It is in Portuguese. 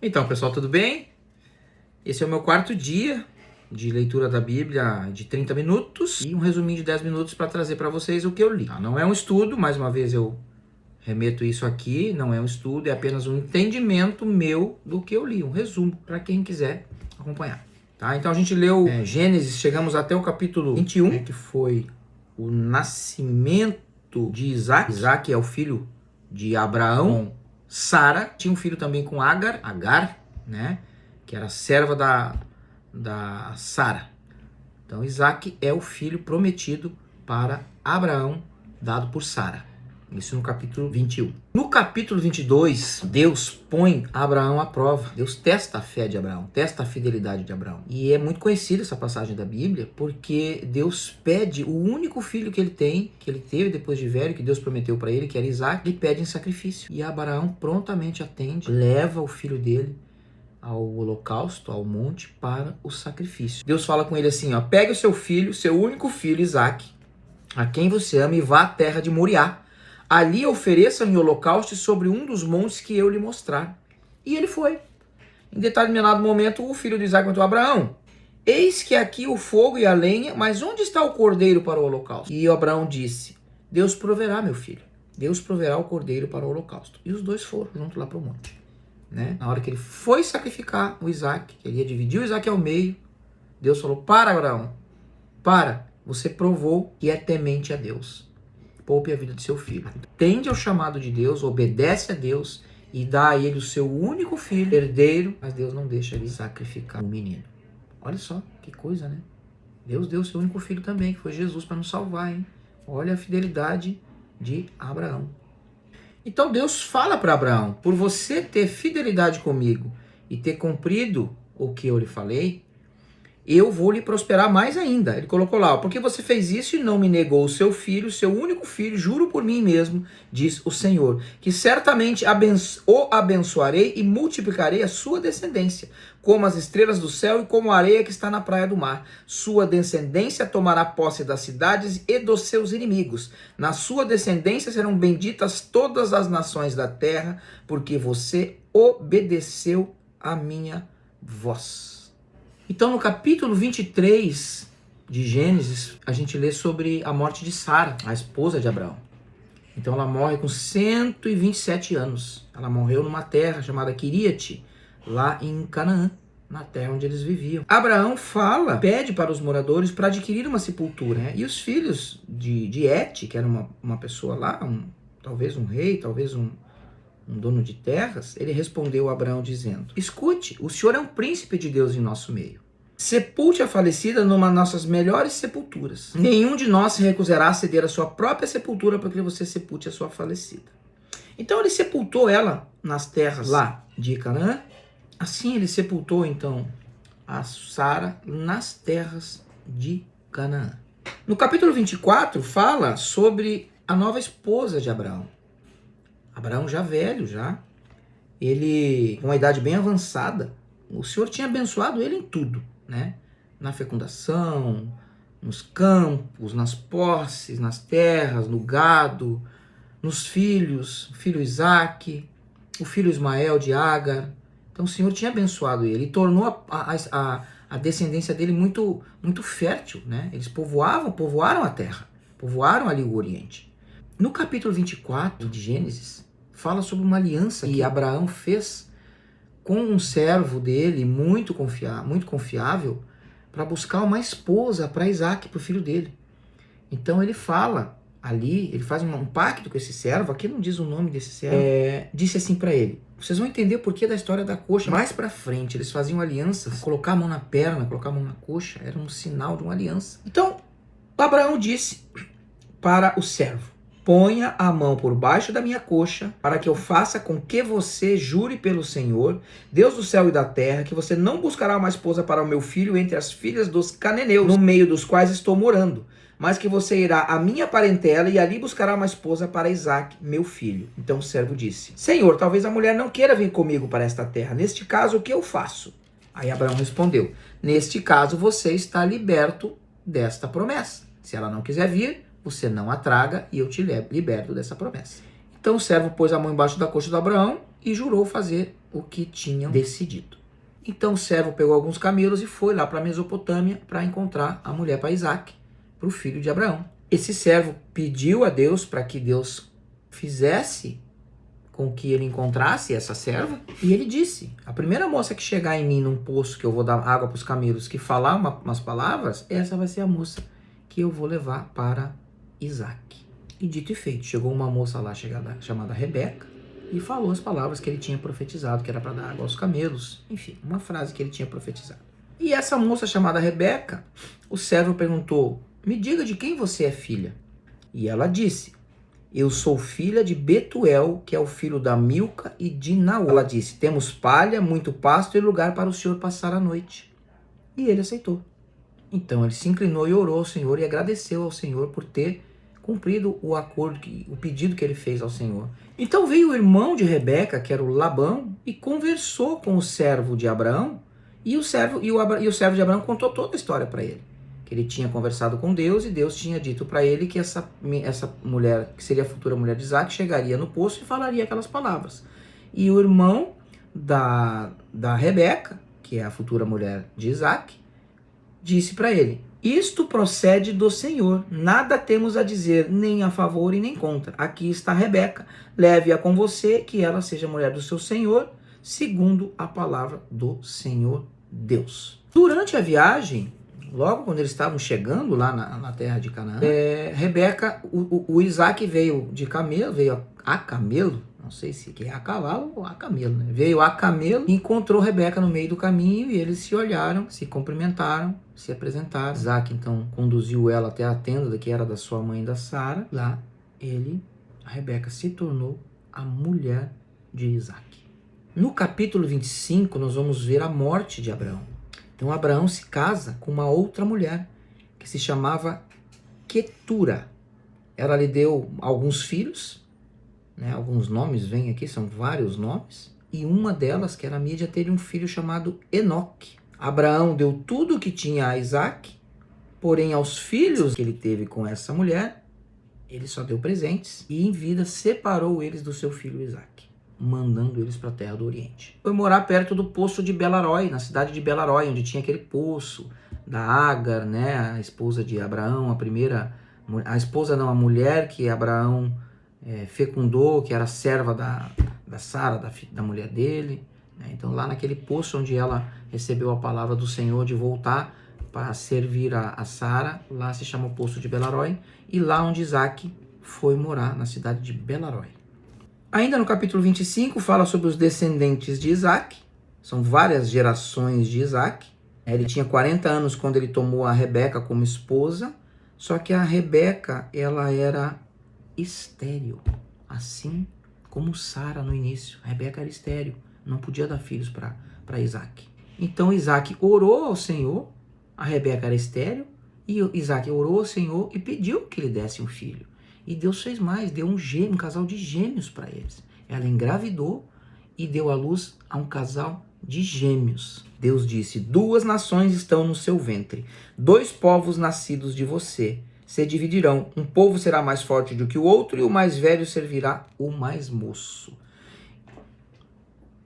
Então, pessoal, tudo bem? Esse é o meu quarto dia de leitura da Bíblia de 30 minutos e um resuminho de 10 minutos para trazer para vocês o que eu li. Não é um estudo, mais uma vez eu remeto isso aqui, não é um estudo, é apenas um entendimento meu do que eu li, um resumo para quem quiser acompanhar. Tá? Então a gente leu Gênesis, chegamos até o capítulo 21, que foi o nascimento de Isaac. Isaac é o filho de Abraão. Sara tinha um filho também com Agar, né? Que era serva da Sara. Então Isaac é o filho prometido para Abraão, dado por Sara. Isso no capítulo 21. No capítulo 22, Deus põe Abraão à prova. Deus testa a fé de Abraão, testa a fidelidade de Abraão. E é muito conhecida essa passagem da Bíblia, porque Deus pede o único filho que ele tem, que ele teve depois de velho, que Deus prometeu para ele, que era Isaac, ele pede em sacrifício. E Abraão prontamente atende, leva o filho dele ao holocausto, ao monte, para o sacrifício. Deus fala com ele assim, ó, pegue o seu filho, seu único filho, Isaac, a quem você ama, e vá à terra de Moriá. Ali ofereça em holocausto sobre um dos montes que eu lhe mostrar. E ele foi. Em determinado momento, o filho de Isaac perguntou a Abraão, eis que aqui o fogo e a lenha, mas onde está o cordeiro para o holocausto? E Abraão disse, Deus proverá, meu filho. Deus proverá o cordeiro para o holocausto. E os dois foram junto lá para o monte. Né? Na hora que ele foi sacrificar o Isaac, ele ia dividir o Isaac ao meio, Deus falou, para Abraão, para, você provou que é temente a Deus. Poupe a vida de seu filho. Tende ao chamado de Deus, obedece a Deus e dá a ele o seu único filho, herdeiro, mas Deus não deixa ele sacrificar o menino. Olha só, que coisa, né? Deus deu o seu único filho também, que foi Jesus, para nos salvar, hein? Olha a fidelidade de Abraão. Então Deus fala para Abraão, por você ter fidelidade comigo e ter cumprido o que eu lhe falei, eu vou lhe prosperar mais ainda. Ele colocou lá, porque você fez isso e não me negou o seu filho, seu único filho, juro por mim mesmo, diz o Senhor, que certamente o abençoarei e multiplicarei a sua descendência, como as estrelas do céu e como a areia que está na praia do mar. Sua descendência tomará posse das cidades e dos seus inimigos. Na sua descendência serão benditas todas as nações da terra, porque você obedeceu a minha voz. Então, no capítulo 23 de Gênesis, a gente lê sobre a morte de Sara, a esposa de Abraão. Então, ela morre com 127 anos. Ela morreu numa terra chamada Quiriate, lá em Canaã, na terra onde eles viviam. Abraão pede para os moradores para adquirir uma sepultura. Né? E os filhos de Et, que era uma pessoa lá, talvez um rei, talvez um dono de terras, ele respondeu a Abraão dizendo, escute, o senhor é um príncipe de Deus em nosso meio. Sepulte a falecida numa das nossas melhores sepulturas. Nenhum de nós se recusará a ceder a sua própria sepultura para que você sepulte a sua falecida. Então ele sepultou ela nas terras lá de Canaã. Assim ele sepultou então a Sara nas terras de Canaã. No capítulo 24 fala sobre a nova esposa de Abraão. Abraão já velho, ele com uma idade bem avançada, o Senhor tinha abençoado ele em tudo, né? Na fecundação, nos campos, nas posses, nas terras, no gado, nos filhos, o filho Isaac, o filho Ismael de Agar. Então o Senhor tinha abençoado ele e tornou a descendência dele muito, muito fértil, né? Eles povoaram a terra, povoaram ali o Oriente. No capítulo 24 de Gênesis, fala sobre uma aliança que Abraão fez com um servo dele muito confiável para buscar uma esposa para Isaac, para o filho dele. Então ele fala ali, ele faz um pacto com esse servo, aqui não diz o nome desse servo, disse assim para ele, vocês vão entender o porquê da história da coxa. Mais para frente, eles faziam alianças, colocar a mão na perna, colocar a mão na coxa, era um sinal de uma aliança. Então Abraão disse para o servo, ponha a mão por baixo da minha coxa, para que eu faça com que você jure pelo Senhor, Deus do céu e da terra, que você não buscará uma esposa para o meu filho entre as filhas dos cananeus, no meio dos quais estou morando, mas que você irá à minha parentela e ali buscará uma esposa para Isaac, meu filho. Então o servo disse, Senhor, talvez a mulher não queira vir comigo para esta terra. Neste caso, o que eu faço? Aí Abraão respondeu, neste caso você está liberto desta promessa. Se ela não quiser vir, você não a traga e eu te liberto dessa promessa. Então o servo pôs a mão embaixo da coxa de Abraão e jurou fazer o que tinham decidido. Então o servo pegou alguns camelos e foi lá para a Mesopotâmia para encontrar a mulher para Isaac, para o filho de Abraão. Esse servo pediu a Deus para que Deus fizesse com que ele encontrasse essa serva, e ele disse: a primeira moça que chegar em mim num poço que eu vou dar água para os camelos, que falar umas palavras, essa vai ser a moça que eu vou levar para Isaac. E dito e feito, chegou uma moça lá chamada Rebeca e falou as palavras que ele tinha profetizado, que era para dar água aos camelos, enfim, uma frase que ele tinha profetizado. E essa moça chamada Rebeca, o servo perguntou: me diga de quem você é filha. E ela disse: eu sou filha de Betuel, que é o filho da Milca e de Naor. Ela disse: temos palha, muito pasto e lugar para o senhor passar a noite. E ele aceitou. Então ele se inclinou e orou ao Senhor e agradeceu ao Senhor por ter cumprido o acordo, o pedido que ele fez ao Senhor. Então veio o irmão de Rebeca, que era o Labão, e conversou com o servo de Abraão, e o servo de Abraão contou toda a história para ele. Que ele tinha conversado com Deus e Deus tinha dito para ele que essa mulher, que seria a futura mulher de Isaac, chegaria no poço e falaria aquelas palavras. E o irmão da Rebeca, que é a futura mulher de Isaac, disse para ele: isto procede do Senhor, nada temos a dizer, nem a favor e nem contra. Aqui está Rebeca, leve-a com você, que ela seja mulher do seu Senhor, segundo a palavra do Senhor Deus. Durante a viagem, logo quando eles estavam chegando lá na terra de Canaã, Rebeca, o Isaac veio a camelo, não sei se é a cavalo ou a camelo, né? Veio a camelo e encontrou Rebeca no meio do caminho e eles se olharam, se cumprimentaram, se apresentaram. Isaac então conduziu ela até a tenda que era da sua mãe da Sara. Lá a Rebeca se tornou a mulher de Isaac. No capítulo 25 nós vamos ver a morte de Abraão. Então Abraão se casa com uma outra mulher que se chamava Quetura. Ela lhe deu alguns filhos, né? Alguns nomes vêm aqui, são vários nomes. E uma delas, que era Mídia, teve um filho chamado Enoque. Abraão deu tudo o que tinha a Isaac, porém aos filhos que ele teve com essa mulher, ele só deu presentes e em vida separou eles do seu filho Isaac, mandando eles para a terra do Oriente. Foi morar perto do poço de Belaroi, na cidade de Belaroi, onde tinha aquele poço da Agar, né, a esposa de Abraão, a mulher que Abraão fecundou, que era serva da Sara, da mulher dele. Né? Então lá naquele poço onde ela recebeu a palavra do Senhor de voltar para servir a Sara, lá se chama o poço de Belaroi, e lá onde Isaac foi morar, na cidade de Belaroi. Ainda no capítulo 25 fala sobre os descendentes de Isaac, são várias gerações de Isaac. Ele tinha 40 anos quando ele tomou a Rebeca como esposa, só que a Rebeca, ela era estéril, assim como Sara no início. A Rebeca era estéril, não podia dar filhos para Isaac. Então Isaac orou ao Senhor, a Rebeca era estéril, e Isaac orou ao Senhor e pediu que lhe desse um filho. E Deus fez mais, deu um casal de gêmeos para eles. Ela engravidou e deu à luz a um casal de gêmeos. Deus disse: 2 nações estão no seu ventre, 2 povos nascidos de você se dividirão. Um povo será mais forte do que o outro e o mais velho servirá o mais moço.